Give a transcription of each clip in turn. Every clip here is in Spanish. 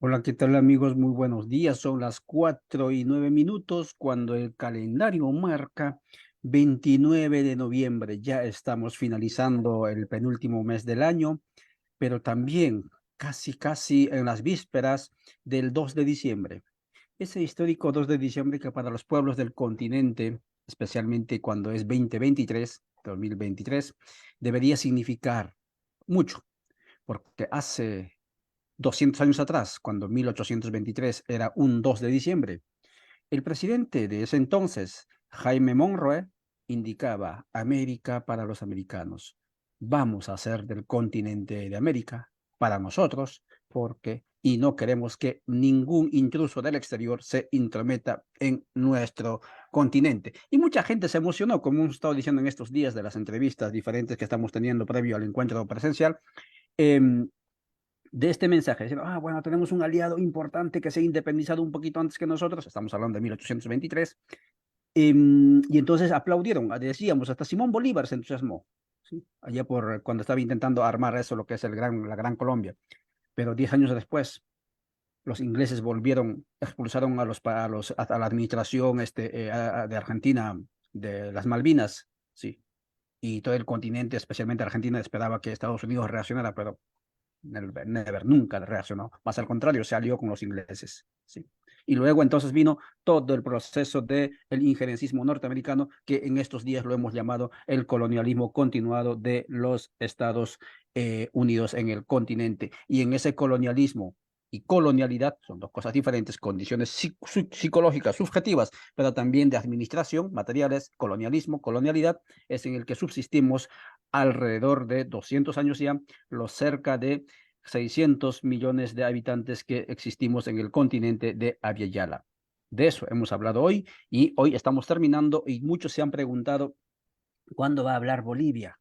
Hola, ¿qué tal amigos? Muy buenos días. Son las 4:09 cuando el calendario marca 29 de noviembre. Ya estamos finalizando el penúltimo mes del año, pero también casi en las vísperas del 2 de diciembre. Ese histórico 2 de diciembre que para los pueblos del continente, especialmente cuando es 2023, debería significar mucho, porque hace 200 años atrás, cuando 1823 era un 2 de diciembre, el presidente de ese entonces, Jaime Monroe, indicaba América para los americanos. Vamos a hacer del continente de América para nosotros, porque y no queremos que ningún intruso del exterior se intrometa en nuestro continente. Y mucha gente se emocionó, como hemos estado diciendo en estos días de las entrevistas diferentes que estamos teniendo previo al encuentro presencial. em, de este mensaje, diciendo, bueno, tenemos un aliado importante que se ha independizado un poquito antes que nosotros, estamos hablando de 1823, y entonces aplaudieron, decíamos, hasta Simón Bolívar se entusiasmó, ¿sí? Allá por cuando estaba intentando armar eso, lo que es la Gran Colombia, pero 10 años después, los ingleses volvieron, expulsaron a la administración de Argentina, de las Malvinas, sí, y todo el continente, especialmente Argentina, esperaba que Estados Unidos reaccionara, pero never, nunca reaccionó. Más al contrario, se alió con los ingleses. ¿Sí? Y luego entonces vino todo el proceso del injerencismo norteamericano, que en estos días lo hemos llamado el colonialismo continuado de los Estados Unidos en el continente. Y en ese colonialismo y colonialidad son dos cosas diferentes, condiciones psicológicas subjetivas, pero también de administración, materiales, colonialismo, colonialidad, es en el que subsistimos alrededor de 200 años ya, los cerca de 600 millones de habitantes que existimos en el continente de Abya. De eso hemos hablado hoy y hoy estamos terminando y muchos se han preguntado, ¿cuándo va a hablar Bolivia?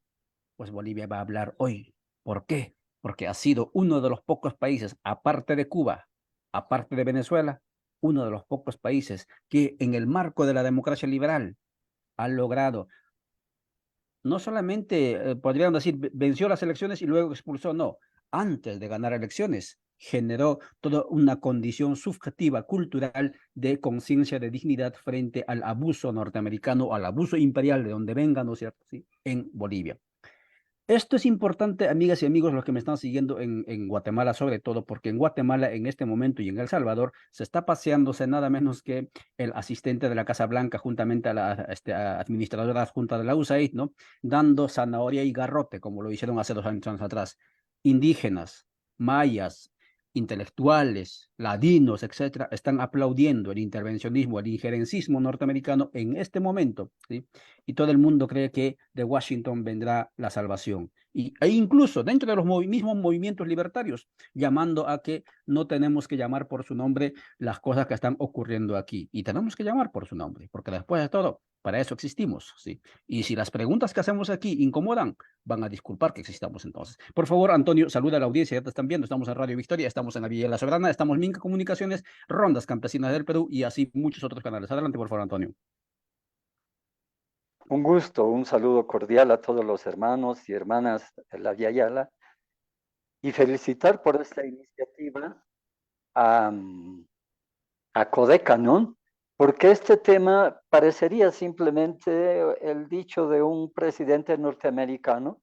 Pues Bolivia va a hablar hoy. ¿Por qué? Porque ha sido uno de los pocos países, aparte de Cuba, aparte de Venezuela, uno de los pocos países que en el marco de la democracia liberal ha logrado no solamente, podrían decir, venció las elecciones y luego expulsó, no, antes de ganar elecciones, generó toda una condición subjetiva, cultural, de conciencia de dignidad frente al abuso norteamericano, al abuso imperial de donde venga, ¿no es cierto? ¿Sí? En Bolivia. Esto es importante, amigas y amigos, los que me están siguiendo en Guatemala, sobre todo, porque en Guatemala, en este momento y en El Salvador, se está paseándose nada menos que el asistente de la Casa Blanca, juntamente a la administradora adjunta de la USAID, ¿no? Dando zanahoria y garrote, como lo hicieron hace 2 años atrás. Indígenas, mayas, intelectuales, ladinos, etcétera, están aplaudiendo el intervencionismo, el injerencismo norteamericano en este momento, ¿sí? Y todo el mundo cree que de Washington vendrá la salvación. E incluso dentro de los mismos movimientos libertarios, llamando a que no tenemos que llamar por su nombre las cosas que están ocurriendo aquí. Y tenemos que llamar por su nombre, porque después de todo, para eso existimos, ¿sí? Y si las preguntas que hacemos aquí incomodan, van a disculpar que existamos entonces. Por favor, Antonio, saluda a la audiencia, ya te están viendo, estamos en Radio Victoria, estamos en la Villa de la Soberana, estamos en Minca Comunicaciones, Rondas Campesinas del Perú y así muchos otros canales. Adelante, por favor, Antonio. Un gusto, un saludo cordial a todos los hermanos y hermanas de la Via Yala y felicitar por esta iniciativa a, a Codeca, ¿no? Porque este tema parecería simplemente el dicho de un presidente norteamericano,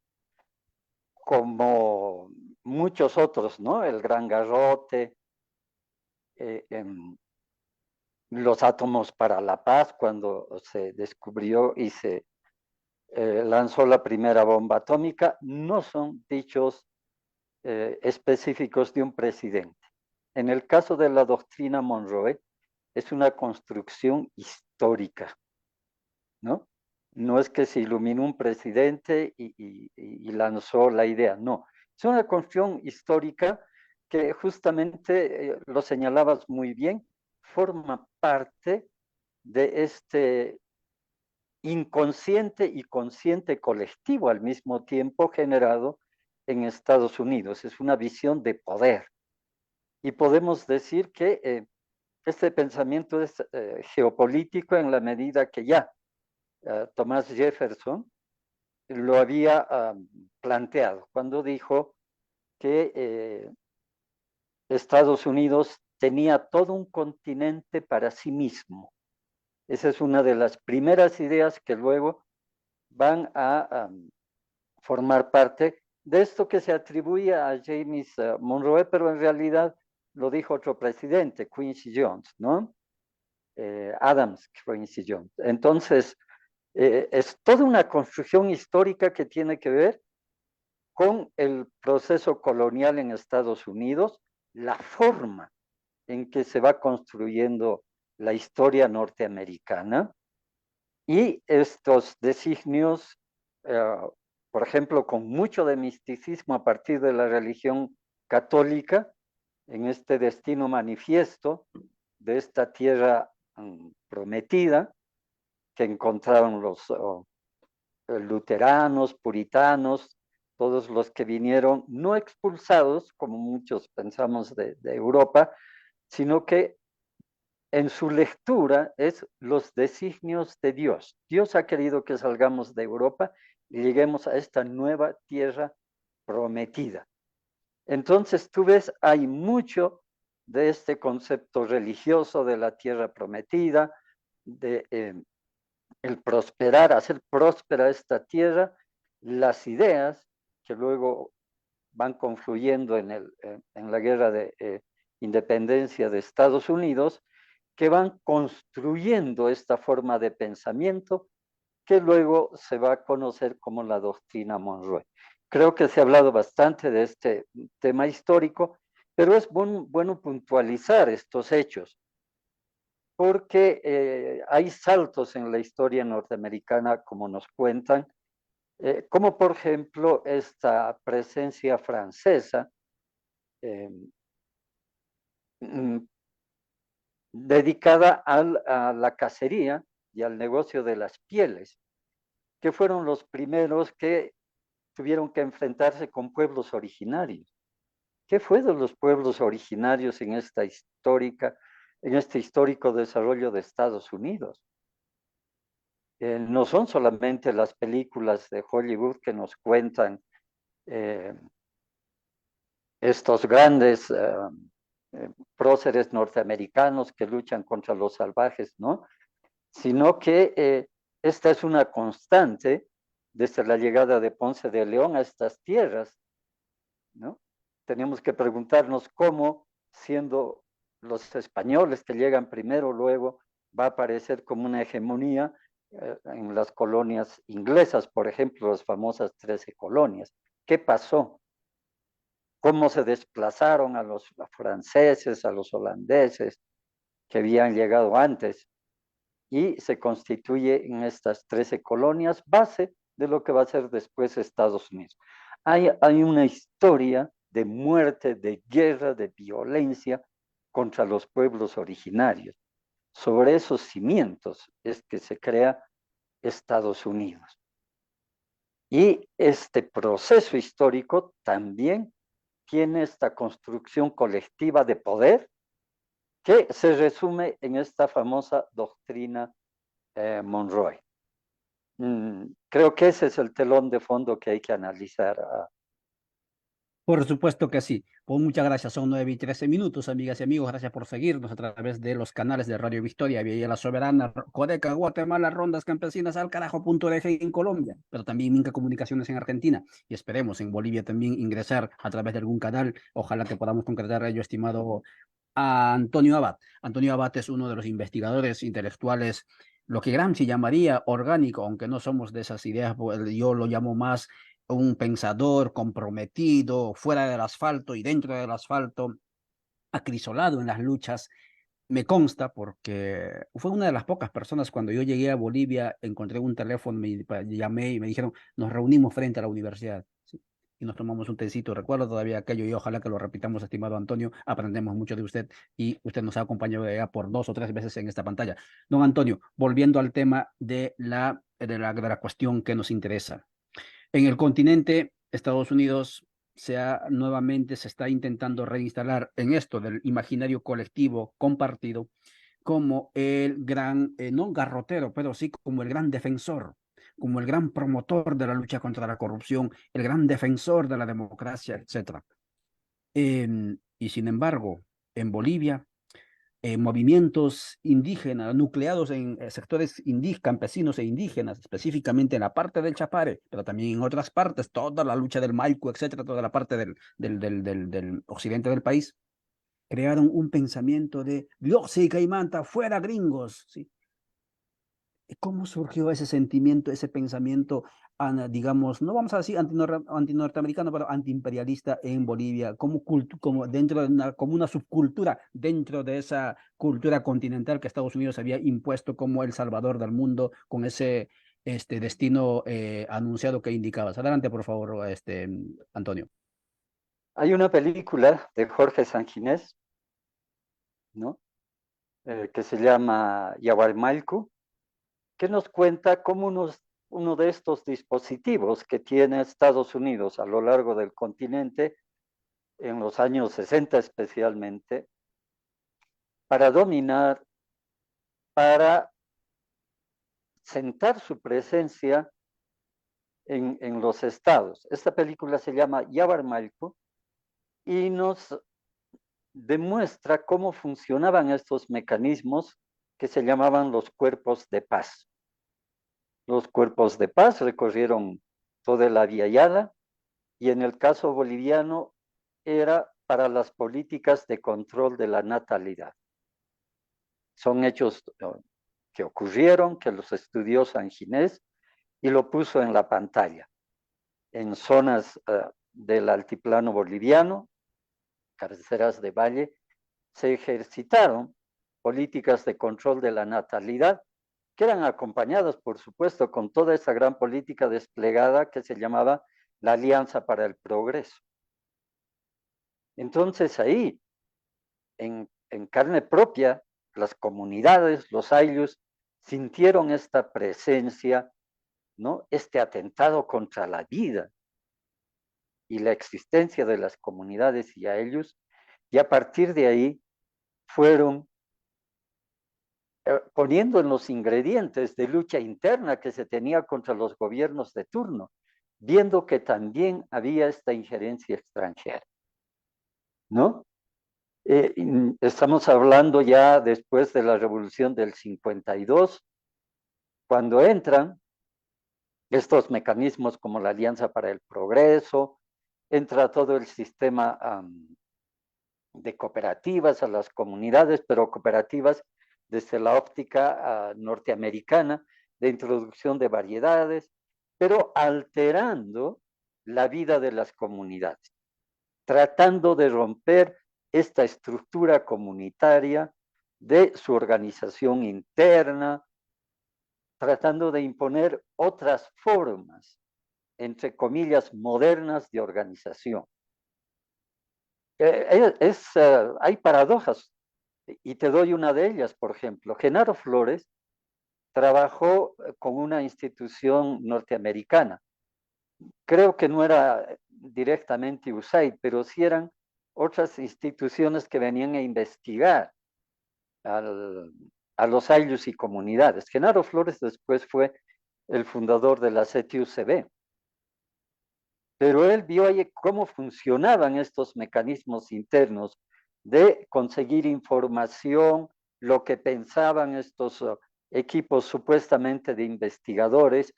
como muchos otros, ¿no? El gran garrote, los átomos para la paz, cuando se descubrió y se lanzó la primera bomba atómica, no son dichos específicos de un presidente. En el caso de la doctrina Monroe, es una construcción histórica, ¿no? No es que se iluminó un presidente y lanzó la idea, no. Es una construcción histórica que justamente, lo señalabas muy bien, forma parte de este inconsciente y consciente colectivo al mismo tiempo generado en Estados Unidos. Es una visión de poder. Y podemos decir que este pensamiento es geopolítico en la medida que ya Thomas Jefferson lo había planteado cuando dijo que Estados Unidos tenía todo un continente para sí mismo. Esa es una de las primeras ideas que luego van a formar parte de esto que se atribuye a James Monroe, pero en realidad lo dijo otro presidente, Quincy Jones, ¿no? Adams Quincy Jones. Entonces, es toda una construcción histórica que tiene que ver con el proceso colonial en Estados Unidos, la forma en que se va construyendo la historia norteamericana y estos designios, por ejemplo, con mucho de misticismo a partir de la religión católica, en este destino manifiesto de esta tierra prometida que encontraron los luteranos, puritanos, todos los que vinieron no expulsados, como muchos pensamos de Europa, sino que en su lectura es los designios de Dios. Dios ha querido que salgamos de Europa y lleguemos a esta nueva tierra prometida. Entonces tú ves, hay mucho de este concepto religioso de la tierra prometida, de el prosperar, hacer próspera esta tierra, las ideas que luego van confluyendo en la guerra de independencia de Estados Unidos, que van construyendo esta forma de pensamiento que luego se va a conocer como la doctrina Monroe. Creo que se ha hablado bastante de este tema histórico, pero es bueno puntualizar estos hechos, porque hay saltos en la historia norteamericana, como nos cuentan, como por ejemplo esta presencia francesa eh, dedicada a la cacería y al negocio de las pieles, que fueron los primeros que tuvieron que enfrentarse con pueblos originarios. ¿Qué fue de los pueblos originarios en en este histórico desarrollo de Estados Unidos? No son solamente las películas de Hollywood que nos cuentan eh, estos grandes próceres norteamericanos que luchan contra los salvajes, ¿no? Sino que esta es una constante desde la llegada de Ponce de León a estas tierras, ¿no? Tenemos que preguntarnos cómo, siendo los españoles que llegan primero, luego va a aparecer como una hegemonía en las colonias inglesas, por ejemplo, las famosas 13 colonias. ¿Qué pasó? ¿Cómo se desplazaron a los franceses, a los holandeses que habían llegado antes? Y se constituye en estas 13 colonias base de lo que va a ser después Estados Unidos. Hay una historia de muerte, de guerra, de violencia contra los pueblos originarios. Sobre esos cimientos es que se crea Estados Unidos. Y este proceso histórico también tiene esta construcción colectiva de poder que se resume en esta famosa doctrina Monroe. Creo que ese es el telón de fondo que hay que analizar. Por supuesto que sí. Pues muchas gracias. Son 9:13, amigas y amigos. Gracias por seguirnos a través de los canales de Radio Victoria, Villa La Soberana, Codeca, Guatemala, Rondas Campesinas, al carajo.org en Colombia, pero también Minca Comunicaciones en Argentina. Y esperemos en Bolivia también ingresar a través de algún canal. Ojalá que podamos concretar ello, estimado a Antonio Abad. Antonio Abad es uno de los investigadores intelectuales, lo que Gramsci llamaría orgánico, aunque no somos de esas ideas, yo lo llamo más un pensador comprometido, fuera del asfalto y dentro del asfalto, acrisolado en las luchas. Me consta porque fue una de las pocas personas cuando yo llegué a Bolivia, encontré un teléfono, me llamé y me dijeron, nos reunimos frente a la universidad. ¿Sí? Y nos tomamos un tecito, recuerdo todavía aquello y ojalá que lo repitamos, estimado Antonio, aprendemos mucho de usted y usted nos ha acompañado ya por 2 o 3 veces en esta pantalla. Don Antonio, volviendo al tema de la cuestión que nos interesa. En el continente, Estados Unidos nuevamente se está intentando reinstalar en esto del imaginario colectivo compartido como el gran, no garrotero, pero sí como el gran defensor, como el gran promotor de la lucha contra la corrupción, el gran defensor de la democracia, etcétera. Y sin embargo, en Bolivia, movimientos indígenas nucleados en sectores campesinos e indígenas, específicamente en la parte del Chapare, pero también en otras partes, toda la lucha del Maico, etcétera, toda la parte del occidente del país, crearon un pensamiento de Dios y Caimanta, fuera gringos, ¿sí? ¿Cómo surgió ese sentimiento, ese pensamiento, digamos, no vamos a decir antinorteamericano, pero antiimperialista en Bolivia, como dentro de como una subcultura dentro de esa cultura continental que Estados Unidos había impuesto como el salvador del mundo con ese destino anunciado que indicabas? Adelante, por favor, Antonio. Hay una película de Jorge Sanginés, ¿no? Que se llama Yaguarmalcu, que nos cuenta cómo uno de estos dispositivos que tiene Estados Unidos a lo largo del continente, en los años 60 especialmente, para dominar, para sentar su presencia en los estados. Esta película se llama Yabarmalco y nos demuestra cómo funcionaban estos mecanismos que se llamaban los cuerpos de paz. Los cuerpos de paz recorrieron toda la Via Yala y en el caso boliviano era para las políticas de control de la natalidad. Son hechos que ocurrieron, que los estudió Sanginés y lo puso en la pantalla. En zonas del altiplano boliviano, cabeceras de valle, se ejercitaron políticas de control de la natalidad, que eran acompañadas, por supuesto, con toda esa gran política desplegada que se llamaba la Alianza para el Progreso. Entonces ahí, en carne propia, las comunidades, los ayllus, sintieron esta presencia, ¿no? Este atentado contra la vida y la existencia de las comunidades y a ellos, y a partir de ahí fueron poniendo en los ingredientes de lucha interna que se tenía contra los gobiernos de turno, viendo que también había esta injerencia extranjera, ¿no? Estamos hablando ya después de la revolución del 52, cuando entran estos mecanismos como la Alianza para el Progreso, entra todo el sistema de cooperativas a las comunidades, pero cooperativas desde la óptica norteamericana de introducción de variedades, pero alterando la vida de las comunidades, tratando de romper esta estructura comunitaria de su organización interna, tratando de imponer otras formas, entre comillas, modernas de organización. Hay paradojas, y te doy una de ellas, por ejemplo. Genaro Flores trabajó con una institución norteamericana. Creo que no era directamente USAID, pero sí eran otras instituciones que venían a investigar a los ayllus y comunidades. Genaro Flores después fue el fundador de la CTUCB. Pero él vio ahí cómo funcionaban estos mecanismos internos de conseguir información, lo que pensaban estos equipos supuestamente de investigadores,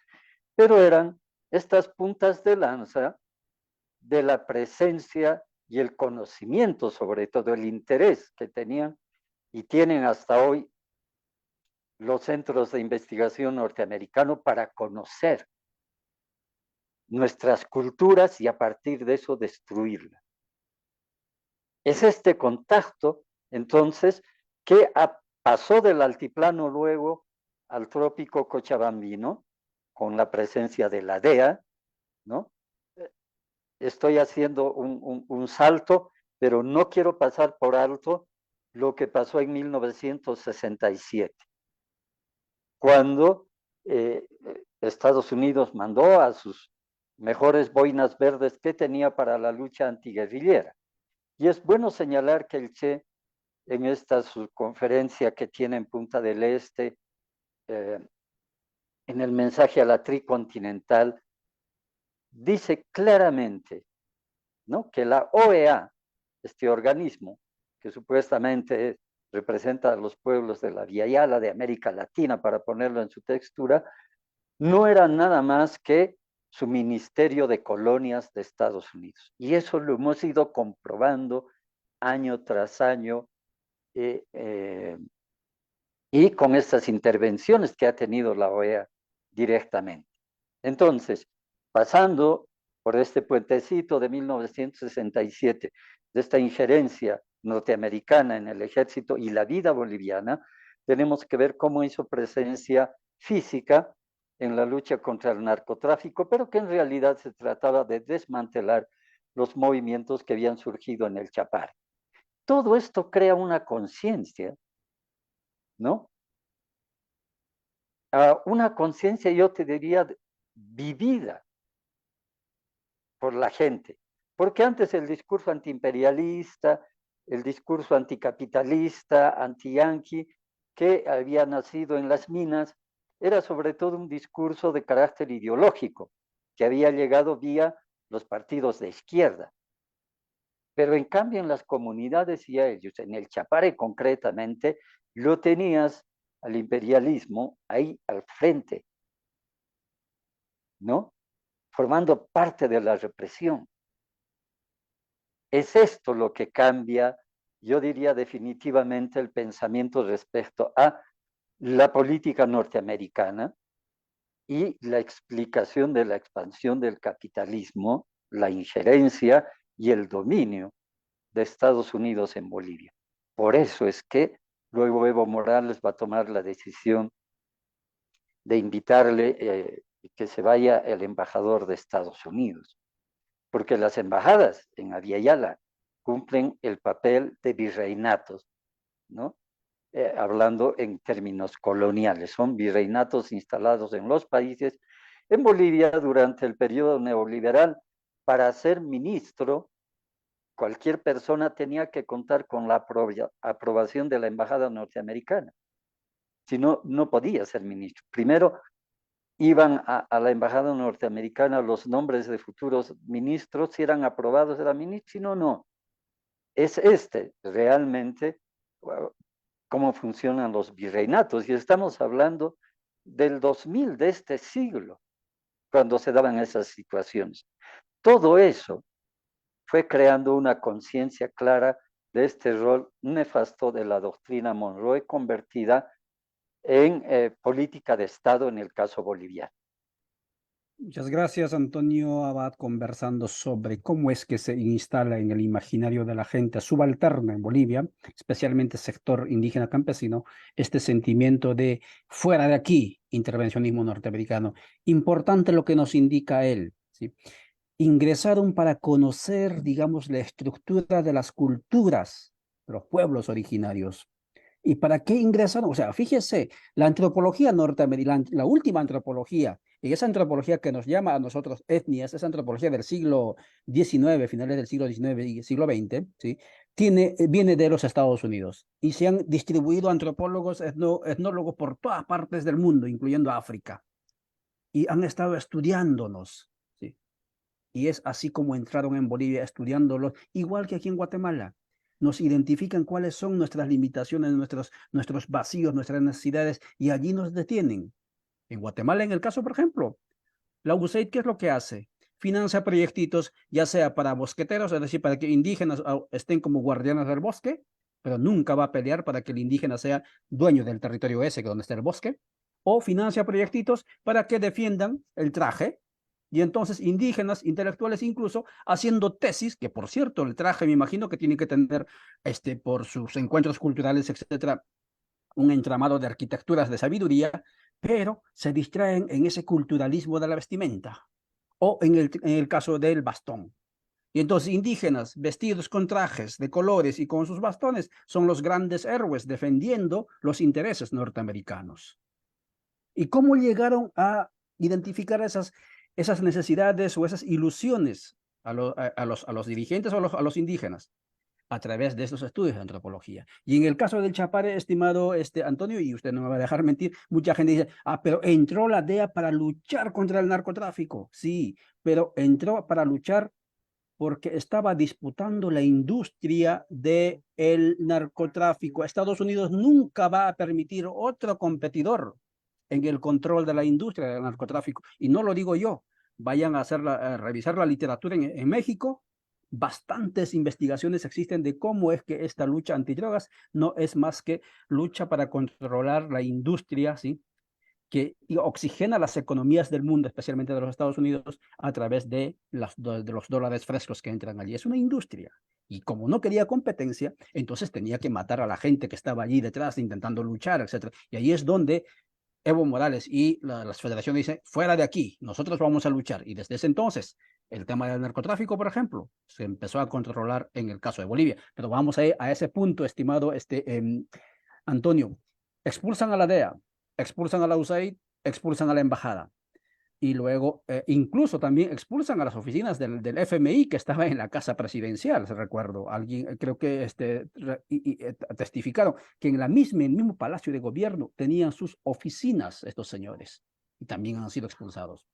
pero eran estas puntas de lanza de la presencia y el conocimiento, sobre todo el interés que tenían y tienen hasta hoy los centros de investigación norteamericanos para conocer nuestras culturas y a partir de eso destruirlas. Es este contacto, entonces, que pasó del altiplano luego al trópico cochabambino, con la presencia de la DEA, ¿no? Estoy haciendo un salto, pero no quiero pasar por alto lo que pasó en 1967, cuando Estados Unidos mandó a sus mejores boinas verdes que tenía para la lucha antiguerrillera. Y es bueno señalar que el Che, en esta conferencia que tiene en Punta del Este, en el mensaje a la tricontinental, dice claramente, ¿no?, que la OEA este organismo, que supuestamente representa a los pueblos de la Via Yala, de América Latina, para ponerlo en su textura, no era nada más que su Ministerio de Colonias de Estados Unidos. Y eso lo hemos ido comprobando año tras año, y con estas intervenciones que ha tenido la OEA directamente. Entonces, pasando por este puentecito de 1967, de esta injerencia norteamericana en el ejército y la vida boliviana, tenemos que ver cómo hizo presencia física en la lucha contra el narcotráfico, pero que en realidad se trataba de desmantelar los movimientos que habían surgido en el Chapare. Todo esto crea una conciencia, ¿no? Una conciencia, yo te diría, vivida por la gente. Porque antes el discurso antiimperialista, el discurso anticapitalista, anti-yanqui, que había nacido en las minas, era sobre todo un discurso de carácter ideológico, que había llegado vía los partidos de izquierda. Pero en cambio en las comunidades y a ellos, en el Chapare concretamente, lo tenías al imperialismo ahí al frente, ¿no? Formando parte de la represión. Es esto lo que cambia, yo diría definitivamente, el pensamiento respecto a la política norteamericana y la explicación de la expansión del capitalismo, la injerencia y el dominio de Estados Unidos en Bolivia. Por eso es que luego Evo Morales va a tomar la decisión de invitarle que se vaya el embajador de Estados Unidos, porque las embajadas en Abya Yala cumplen el papel de virreinatos, ¿no? Hablando en términos coloniales, son virreinatos instalados en los países. En Bolivia, durante el periodo neoliberal, para ser ministro, cualquier persona tenía que contar con la aprobación de la embajada norteamericana. Si no, no podía ser ministro. Primero iban a la embajada norteamericana los nombres de futuros ministros, si eran aprobados era ministro, si no, no. Es realmente cómo funcionan los virreinatos, y estamos hablando del 2000 de este siglo, cuando se daban esas situaciones. Todo eso fue creando una conciencia clara de este rol nefasto de la doctrina Monroe convertida en política de Estado en el caso boliviano. Muchas gracias, Antonio Abad, conversando sobre cómo es que se instala en el imaginario de la gente subalterna en Bolivia, especialmente sector indígena campesino, este sentimiento de fuera de aquí, intervencionismo norteamericano. Importante lo que nos indica él, ¿sí? Ingresaron para conocer, digamos, la estructura de las culturas de los pueblos originarios. ¿Y para qué ingresaron? O sea, fíjese, la antropología norteamericana, la última antropología, y esa antropología que nos llama a nosotros etnias, esa antropología del siglo XIX, finales del siglo XIX y siglo XX, ¿sí? Viene de los Estados Unidos y se han distribuido antropólogos, etnólogos por todas partes del mundo, incluyendo África, y han estado estudiándonos, ¿sí? Y es así como entraron en Bolivia estudiándolos, igual que aquí en Guatemala. Nos identifican cuáles son nuestras limitaciones, nuestros vacíos, nuestras necesidades, y allí nos detienen. En Guatemala, en el caso, por ejemplo, la USAID, ¿qué es lo que hace? Financia proyectitos, ya sea para bosqueteros, es decir, para que indígenas estén como guardianes del bosque, pero nunca va a pelear para que el indígena sea dueño del territorio ese, donde está el bosque, o financia proyectitos para que defiendan el traje, y entonces indígenas, intelectuales incluso, haciendo tesis, que por cierto, el traje me imagino que tiene que tener, por sus encuentros culturales, etcétera, un entramado de arquitecturas de sabiduría, pero se distraen en ese culturalismo de la vestimenta, o en el caso del bastón. Y entonces indígenas vestidos con trajes de colores y con sus bastones son los grandes héroes defendiendo los intereses norteamericanos. ¿Y cómo llegaron a identificar esas necesidades o esas ilusiones a los dirigentes o a los indígenas? A través de estos estudios de antropología. Y en el caso del Chapare, estimado Antonio, y usted no me va a dejar mentir, mucha gente dice, pero entró la DEA para luchar contra el narcotráfico. Sí, pero entró para luchar porque estaba disputando la industria del narcotráfico. Estados Unidos nunca va a permitir otro competidor en el control de la industria del narcotráfico. Y no lo digo yo. Vayan a revisar la literatura en México. Bastantes investigaciones existen de cómo es que esta lucha antidrogas no es más que lucha para controlar la industria, ¿sí?, que oxigena las economías del mundo, especialmente de los Estados Unidos, a través de los dólares frescos que entran allí. Es una industria. Y como no quería competencia, entonces tenía que matar a la gente que estaba allí detrás intentando luchar, etc. Y ahí es donde Evo Morales y las federaciones dicen, fuera de aquí, nosotros vamos a luchar. Y desde ese entonces, el tema del narcotráfico, por ejemplo, se empezó a controlar en el caso de Bolivia. Pero vamos a ese punto, estimado Antonio. Expulsan a la DEA, expulsan a la USAID, expulsan a la embajada. Y luego, incluso también expulsan a las oficinas del FMI que estaba en la casa presidencial, recuerdo. Alguien, creo que testificaron que en el mismo palacio de gobierno tenían sus oficinas estos señores y también han sido expulsados.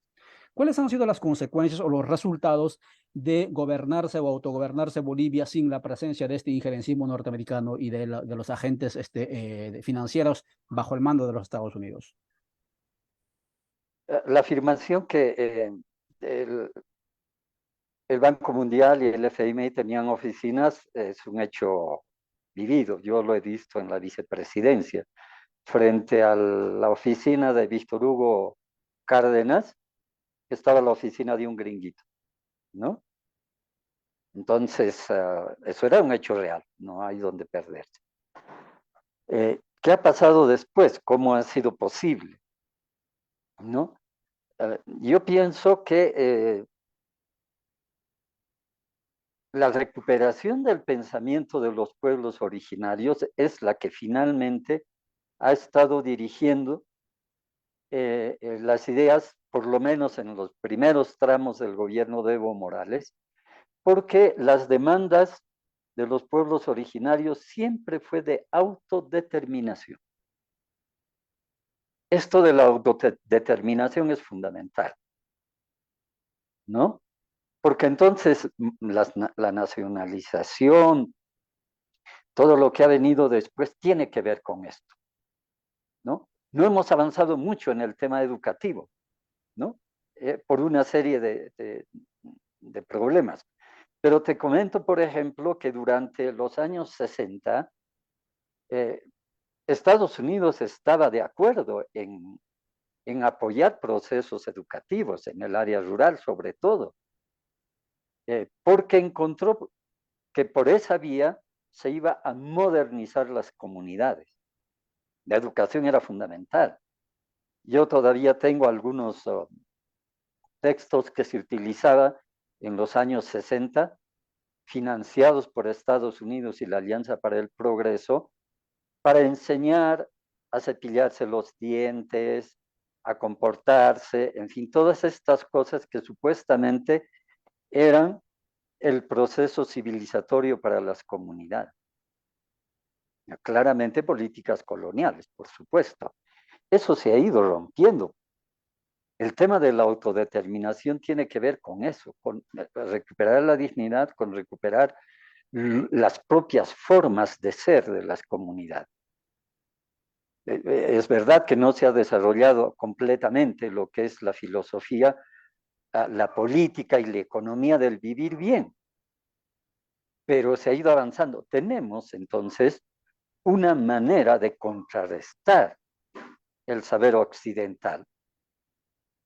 ¿Cuáles han sido las consecuencias o los resultados de gobernarse o autogobernarse Bolivia sin la presencia de este injerencismo norteamericano y de los agentes financieros bajo el mando de los Estados Unidos? La afirmación que el, el Banco Mundial y el FMI tenían oficinas es un hecho vivido. Yo lo he visto en la vicepresidencia. Frente a la oficina de Víctor Hugo Cárdenas, estaba la oficina de un gringuito, ¿no? Entonces, eso era un hecho real, no hay donde perderse. ¿Qué ha pasado después? ¿Cómo ha sido posible? ¿No? Yo pienso que la recuperación del pensamiento de los pueblos originarios es la que finalmente ha estado dirigiendo las ideas, por lo menos en los primeros tramos del gobierno de Evo Morales, porque las demandas de los pueblos originarios siempre fue de autodeterminación. Esto de la autodeterminación es fundamental, ¿no? Porque entonces la nacionalización, todo lo que ha venido después tiene que ver con esto, ¿no? No hemos avanzado mucho en el tema educativo, ¿no? Por una serie de problemas. Pero te comento, por ejemplo, que durante los años 60, Estados Unidos estaba de acuerdo en apoyar procesos educativos en el área rural, sobre todo, porque encontró que por esa vía se iba a modernizar las comunidades. La educación era fundamental. Yo todavía tengo algunos textos que se utilizaban en los años 60, financiados por Estados Unidos y la Alianza para el Progreso, para enseñar a cepillarse los dientes, a comportarse, en fin, todas estas cosas que supuestamente eran el proceso civilizatorio para las comunidades. Claramente políticas coloniales, por supuesto. Eso se ha ido rompiendo. El tema de la autodeterminación tiene que ver con eso, con recuperar la dignidad, con recuperar las propias formas de ser de las comunidades. Es verdad que no se ha desarrollado completamente lo que es la filosofía, la política y la economía del vivir bien, pero se ha ido avanzando. Tenemos entonces una manera de contrarrestar el saber occidental.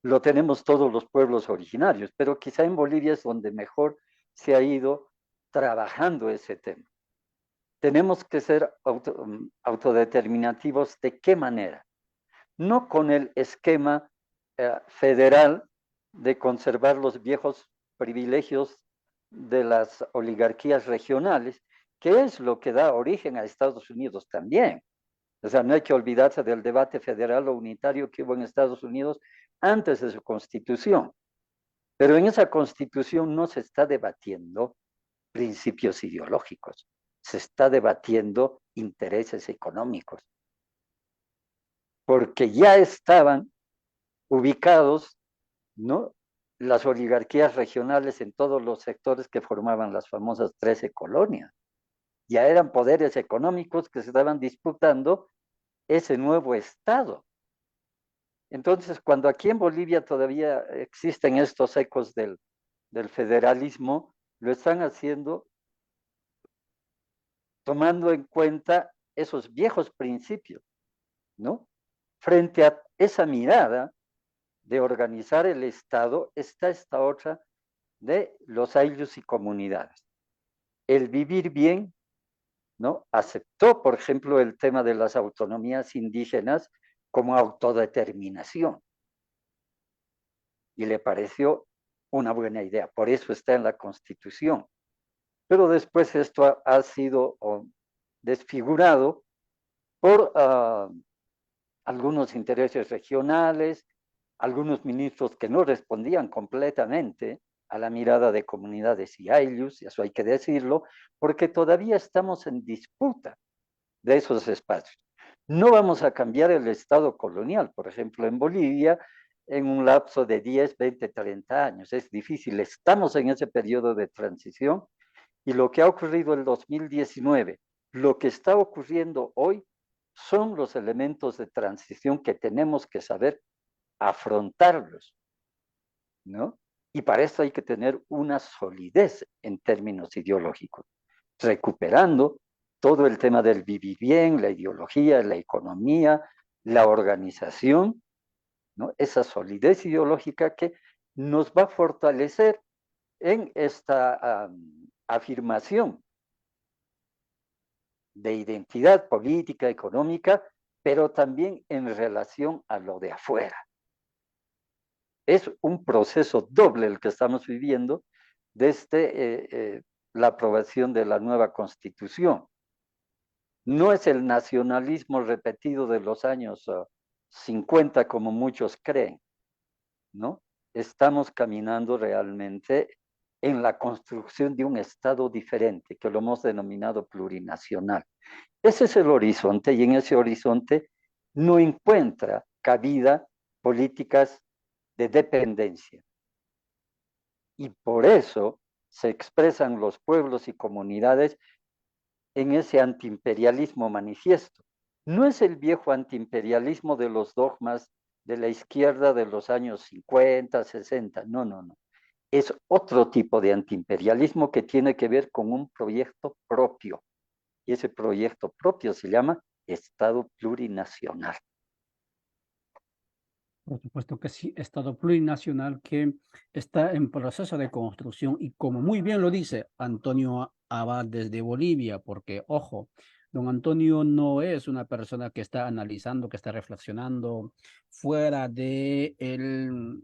Lo tenemos todos los pueblos originarios, pero quizá en Bolivia es donde mejor se ha ido trabajando ese tema. Tenemos que ser autodeterminativos. ¿De qué manera? No con el esquema federal de conservar los viejos privilegios de las oligarquías regionales, que es lo que da origen a Estados Unidos también. O sea, no hay que olvidarse del debate federal o unitario que hubo en Estados Unidos antes de su constitución. Pero en esa constitución no se está debatiendo principios ideológicos, se está debatiendo intereses económicos, porque ya estaban ubicados, ¿no?, las oligarquías regionales en todos los sectores que formaban las famosas 13 colonias. Ya eran poderes económicos que se estaban disputando ese nuevo Estado. Entonces, cuando aquí en Bolivia todavía existen estos ecos del federalismo, lo están haciendo tomando en cuenta esos viejos principios, ¿no? Frente a esa mirada de organizar el Estado, está esta otra de los ayllus y comunidades. El vivir bien, ¿no? Aceptó, por ejemplo, el tema de las autonomías indígenas como autodeterminación y le pareció una buena idea. Por eso está en la Constitución. Pero después esto ha sido desfigurado por algunos intereses regionales, algunos ministros que no respondían completamente a la mirada de comunidades y ayllus, y eso hay que decirlo, porque todavía estamos en disputa de esos espacios. No vamos a cambiar el Estado colonial, por ejemplo, en Bolivia, en un lapso de 10, 20, 30 años. Es difícil, estamos en ese periodo de transición y lo que ha ocurrido en 2019, lo que está ocurriendo hoy, son los elementos de transición que tenemos que saber afrontarlos, ¿no? Y para eso hay que tener una solidez en términos ideológicos, recuperando todo el tema del vivir bien, la ideología, la economía, la organización, ¿no? Esa solidez ideológica que nos va a fortalecer en esta afirmación de identidad política, económica, pero también en relación a lo de afuera. Es un proceso doble el que estamos viviendo desde la aprobación de la nueva Constitución. No es el nacionalismo repetido de los años 50 como muchos creen, ¿no? Estamos caminando realmente en la construcción de un Estado diferente, que lo hemos denominado plurinacional. Ese es el horizonte y en ese horizonte no encuentra cabida políticas de dependencia. Y por eso se expresan los pueblos y comunidades en ese antiimperialismo manifiesto. No es el viejo antiimperialismo de los dogmas de la izquierda de los años 50, 60, no, no, no. Es otro tipo de antiimperialismo que tiene que ver con un proyecto propio. Y ese proyecto propio se llama Estado plurinacional. Por supuesto que sí, Estado plurinacional que está en proceso de construcción y como muy bien lo dice Antonio Abad desde Bolivia, porque ojo, don Antonio no es una persona que está analizando, que está reflexionando fuera del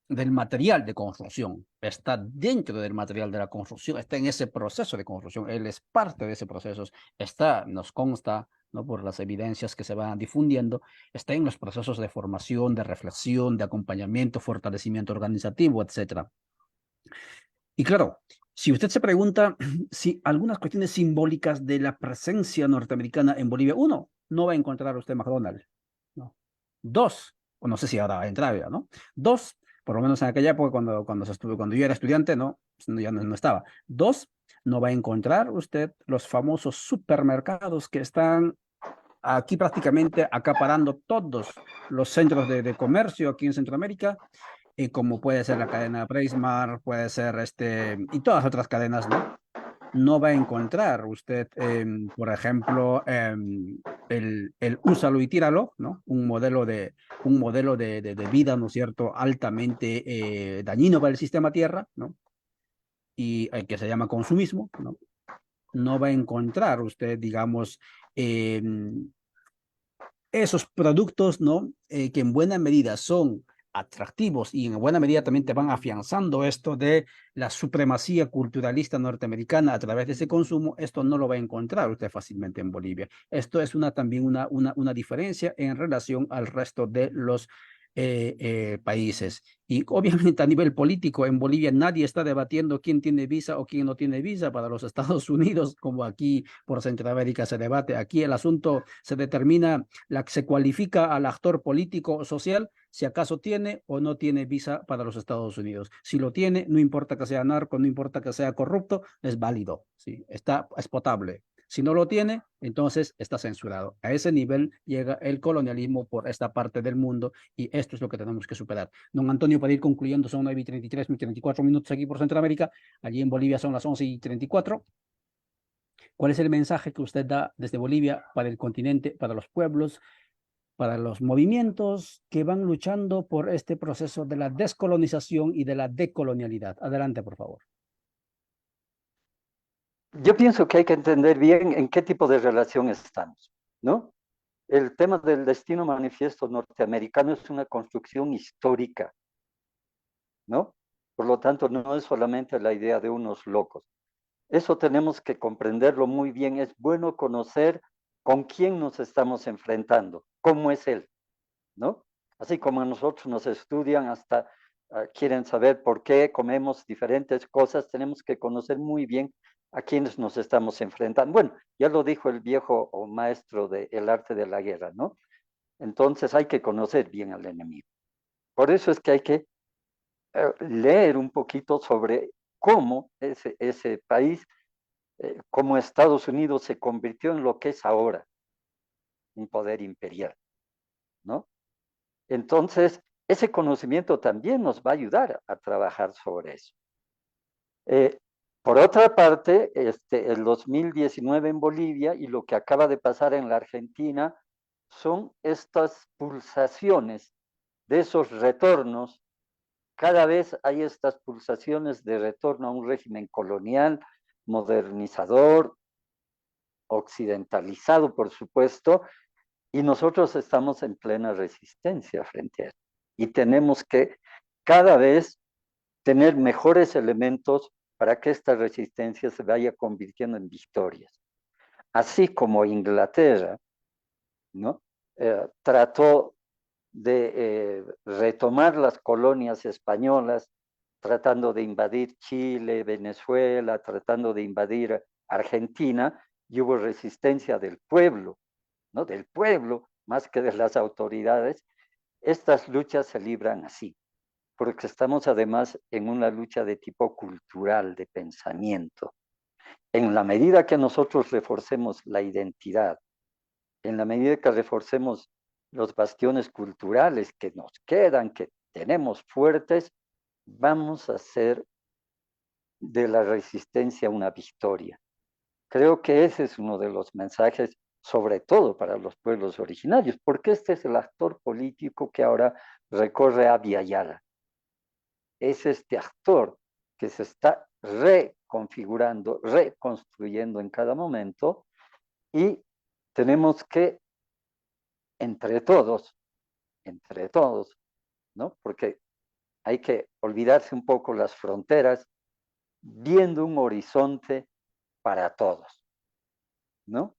material de construcción, está dentro del material de la construcción, está en ese proceso de construcción, él es parte de ese proceso, está, nos consta, ¿no? Por las evidencias que se van difundiendo, está en los procesos de formación, de reflexión, de acompañamiento, fortalecimiento organizativo, etcétera. Y claro, si usted se pregunta si algunas cuestiones simbólicas de la presencia norteamericana en Bolivia, uno, no va a encontrar usted McDonald's, ¿no? Dos, o no sé si ahora va a entrar ya, ¿no? Dos, por lo menos en aquella época cuando yo era estudiante, no, ya no estaba. Dos, no va a encontrar usted los famosos supermercados que están aquí prácticamente acaparando todos los centros de comercio aquí en Centroamérica, como puede ser la cadena Preismar, puede ser y todas las otras cadenas, ¿no? No va a encontrar usted, por ejemplo, el úsalo y tíralo, ¿no? Un modelo de vida, ¿no es cierto?, altamente dañino para el sistema Tierra, ¿no? Y que se llama consumismo, ¿no? No va a encontrar usted, digamos, esos productos, ¿no? Que en buena medida son atractivos y en buena medida también te van afianzando esto de la supremacía culturalista norteamericana a través de ese consumo, esto no lo va a encontrar usted fácilmente en Bolivia. Esto es también una diferencia en relación al resto de los países. Y obviamente a nivel político en Bolivia nadie está debatiendo quién tiene visa o quién no tiene visa para los Estados Unidos, como aquí por Centroamérica se debate. Aquí el asunto se determina, se cualifica al actor político o social si acaso tiene o no tiene visa para los Estados Unidos. Si lo tiene, no importa que sea narco, no importa que sea corrupto, es válido, ¿sí? Es potable. Si no lo tiene, entonces está censurado. A ese nivel llega el colonialismo por esta parte del mundo y esto es lo que tenemos que superar. Don Antonio, para ir concluyendo, son 9:33, 34 minutos aquí por Centroamérica. Allí en Bolivia son las 11:34. ¿Cuál es el mensaje que usted da desde Bolivia para el continente, para los pueblos, para los movimientos que van luchando por este proceso de la descolonización y de la decolonialidad? Adelante, por favor. Yo pienso que hay que entender bien en qué tipo de relación estamos, ¿no? El tema del destino manifiesto norteamericano es una construcción histórica, ¿no? Por lo tanto, no es solamente la idea de unos locos. Eso tenemos que comprenderlo muy bien. Es bueno conocer con quién nos estamos enfrentando, cómo es él, ¿no? Así como a nosotros nos estudian hasta quieren saber por qué comemos diferentes cosas, tenemos que conocer muy bien a quiénes nos estamos enfrentando. Bueno, ya lo dijo el viejo o maestro del arte de la guerra, ¿no? Entonces hay que conocer bien al enemigo. Por eso es que hay que leer un poquito sobre cómo ese país, cómo Estados Unidos se convirtió en lo que es ahora, un poder imperial, ¿no? Entonces, ese conocimiento también nos va a ayudar a trabajar sobre eso. Eh, por otra parte, el 2019 en Bolivia y lo que acaba de pasar en la Argentina son estas pulsaciones de esos retornos. Cada vez hay estas pulsaciones de retorno a un régimen colonial, modernizador, occidentalizado, por supuesto, y nosotros estamos en plena resistencia frente a eso. Y tenemos que cada vez tener mejores elementos para que esta resistencia se vaya convirtiendo en victorias. Así como Inglaterra, ¿no? Trató de retomar las colonias españolas, tratando de invadir Chile, Venezuela, tratando de invadir Argentina, y hubo resistencia del pueblo, ¿no? Del pueblo, más que de las autoridades. Estas luchas se libran así, porque estamos además en una lucha de tipo cultural, de pensamiento. En la medida que nosotros reforcemos la identidad, en la medida que reforcemos los bastiones culturales que nos quedan, que tenemos fuertes, vamos a hacer de la resistencia una victoria. Creo que ese es uno de los mensajes, sobre todo para los pueblos originarios, porque este es el actor político que ahora recorre a Yala. Es este actor que se está reconfigurando, reconstruyendo en cada momento, y tenemos que, entre todos, ¿no? Porque hay que olvidarse un poco las fronteras, viendo un horizonte para todos, ¿no?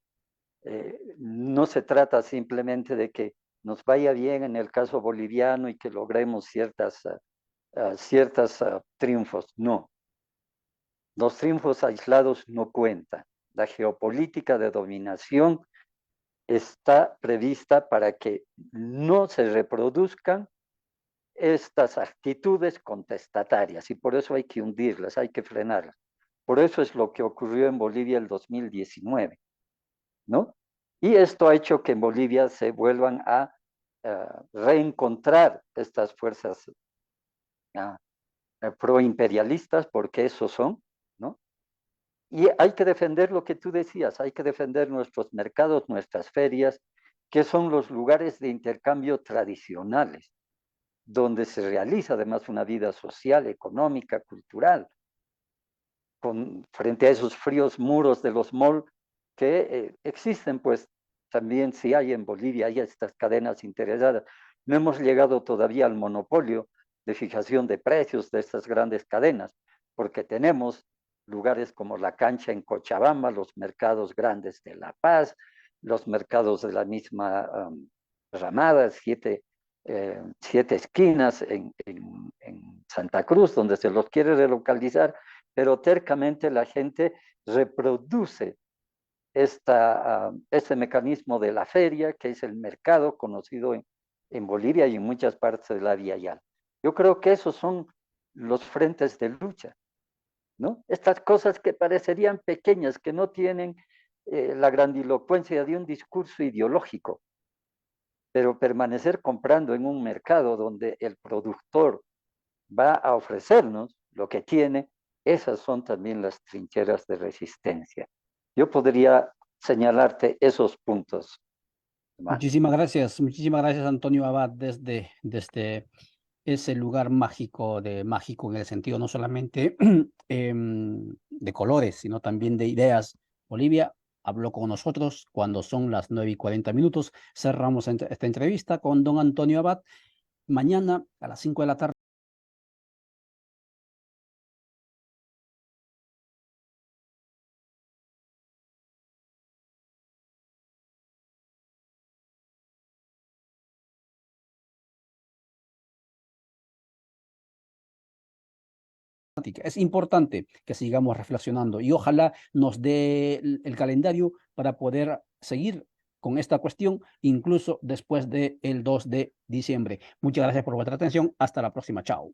No se trata simplemente de que nos vaya bien en el caso boliviano y que logremos ciertos triunfos. No, los triunfos aislados no cuentan. La geopolítica de dominación está prevista para que no se reproduzcan estas actitudes contestatarias y por eso hay que hundirlas, hay que frenarlas. Por eso es lo que ocurrió en Bolivia el 2019, ¿no? Y esto ha hecho que en Bolivia se vuelvan a reencontrar estas fuerzas proimperialistas, porque eso son, ¿no? Y hay que defender lo que tú decías, hay que defender nuestros mercados, nuestras ferias, que son los lugares de intercambio tradicionales, donde se realiza además una vida social, económica, cultural, frente a esos fríos muros de los malls que existen, pues también sí hay en Bolivia, hay estas cadenas interesadas. No hemos llegado todavía al monopolio de fijación de precios de estas grandes cadenas, porque tenemos lugares como la cancha en Cochabamba, los mercados grandes de La Paz, los mercados de la misma Ramada, 7 Siete Esquinas en Santa Cruz, donde se los quiere relocalizar, pero tercamente la gente reproduce este mecanismo de la feria, que es el mercado conocido en Bolivia y en muchas partes de la Vía Yala. Yo creo que esos son los frentes de lucha, ¿no? Estas cosas que parecerían pequeñas, que no tienen la grandilocuencia de un discurso ideológico, pero permanecer comprando en un mercado donde el productor va a ofrecernos lo que tiene, esas son también las trincheras de resistencia. Yo podría señalarte esos puntos, hermano. Muchísimas gracias Antonio Abad desde ese lugar mágico, mágico en el sentido no solamente de colores, sino también de ideas. Bolivia habló con nosotros cuando son las 9:40. Cerramos esta entrevista con don Antonio Abad. Mañana a las 5 de la tarde. Es importante que sigamos reflexionando y ojalá nos dé el calendario para poder seguir con esta cuestión, incluso después del 2 de diciembre. Muchas gracias por vuestra atención. Hasta la próxima. Chao.